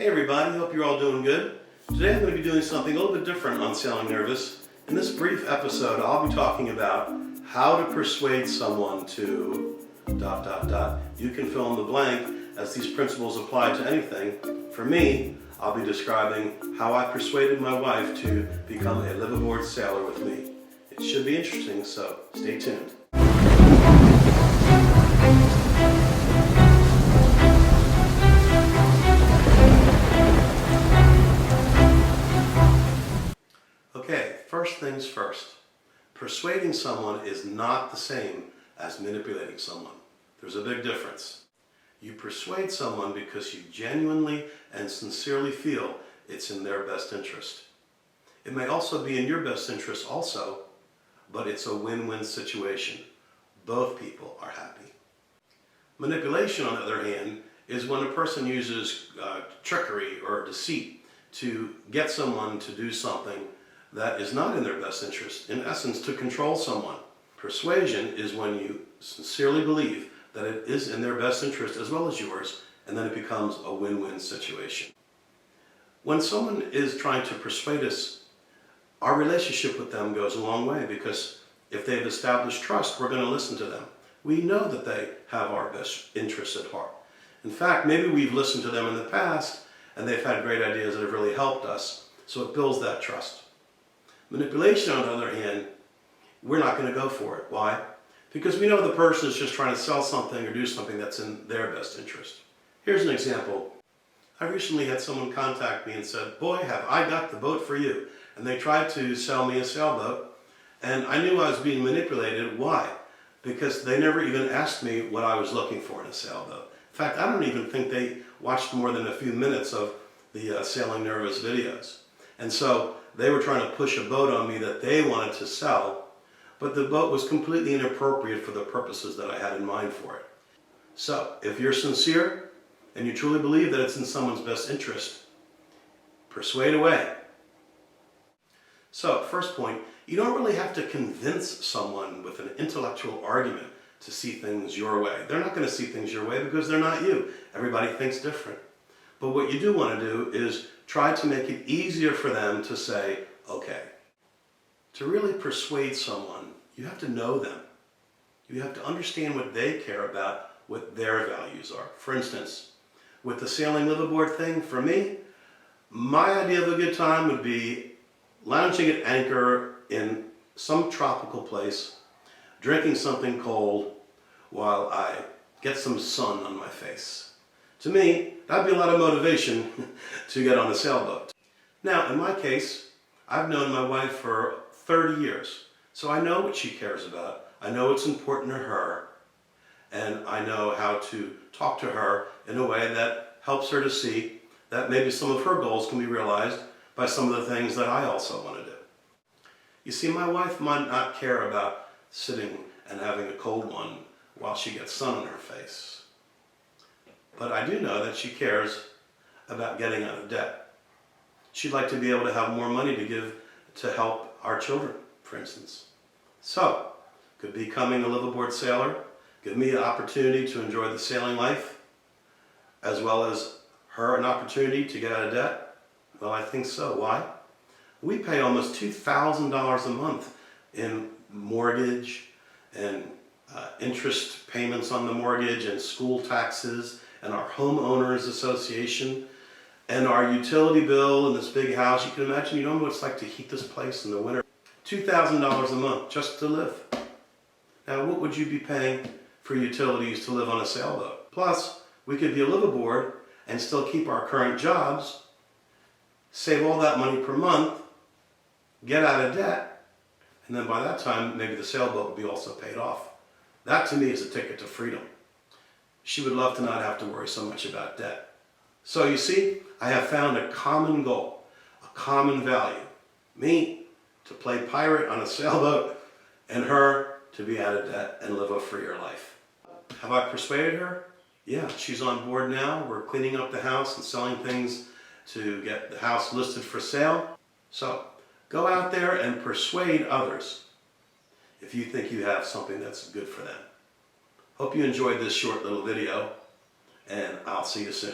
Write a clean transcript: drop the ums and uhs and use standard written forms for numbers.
Hey everybody, hope you're all doing good. Today I'm going to be doing something a little bit different on Sailing Nervous. In this brief episode, I'll be talking about how to persuade someone to ... You can fill in the blank as these principles apply to anything. For me, I'll be describing how I persuaded my wife to become a liveaboard sailor with me. It should be interesting, so stay tuned. Okay, first things first. Persuading someone is not the same as manipulating someone. There's a big difference. You persuade someone because you genuinely and sincerely feel it's in their best interest. It may also be in your best interest also, but it's a win-win situation. Both people are happy. Manipulation, on the other hand, is when a person uses trickery or deceit to get someone to do something that is not in their best interest, in essence, to control someone. Persuasion is when you sincerely believe that it is in their best interest as well as yours, and then it becomes a win-win situation. When someone is trying to persuade us, our relationship with them goes a long way, because if they've established trust, we're going to listen to them. We know that they have our best interests at heart. In fact, maybe we've listened to them in the past, and they've had great ideas that have really helped us, so it builds that trust. Manipulation, on the other hand, we're not going to go for it. Why? Because we know the person is just trying to sell something or do something that's in their best interest. Here's an example. I recently had someone contact me and said, "Boy, have I got the boat for you." And they tried to sell me a sailboat, and I knew I was being manipulated. Why? Because they never even asked me what I was looking for in a sailboat. In fact, I don't even think they watched more than a few minutes of the Sailing Nervous videos. And so they were trying to push a boat on me that they wanted to sell, but the boat was completely inappropriate for the purposes that I had in mind for it. So, if you're sincere and you truly believe that it's in someone's best interest, persuade away. So, first point, you don't really have to convince someone with an intellectual argument to see things your way. They're not going to see things your way because they're not you. Everybody thinks different. But what you do want to do is try to make it easier for them to say, okay. To really persuade someone, you have to know them. You have to understand what they care about, what their values are. For instance, with the sailing liveaboard thing, for me, my idea of a good time would be lounging at anchor in some tropical place, drinking something cold while I get some sun on my face. To me, that'd be a lot of motivation to get on a sailboat. Now, in my case, I've known my wife for 30 years, so I know what she cares about. I know what's important to her, and I know how to talk to her in a way that helps her to see that maybe some of her goals can be realized by some of the things that I also want to do. You see, my wife might not care about sitting and having a cold one while she gets sun on her face. But I do know that she cares about getting out of debt. She'd like to be able to have more money to give to help our children, for instance. So, could becoming a liveaboard sailor give me an opportunity to enjoy the sailing life, as well as her an opportunity to get out of debt? Well, I think so. Why? We pay almost $2,000 a month in mortgage and interest payments on the mortgage and school taxes and our homeowners association and our utility bill in this big house. You can imagine, you know what it's like to heat this place in the winter. $2,000 a month just to live. Now, what would you be paying for utilities to live on a sailboat? Plus, we could be a liveaboard and still keep our current jobs, save all that money per month, get out of debt, and then by that time, maybe the sailboat would be also paid off. That, to me, is a ticket to freedom. She would love to not have to worry so much about debt. So you see, I have found a common goal, a common value. Me, to play pirate on a sailboat, and her to be out of debt and live a freer life. Have I persuaded her? Yeah, she's on board now. We're cleaning up the house and selling things to get the house listed for sale. So, go out there and persuade others if you think you have something that's good for them. Hope you enjoyed this short little video, and I'll see you soon.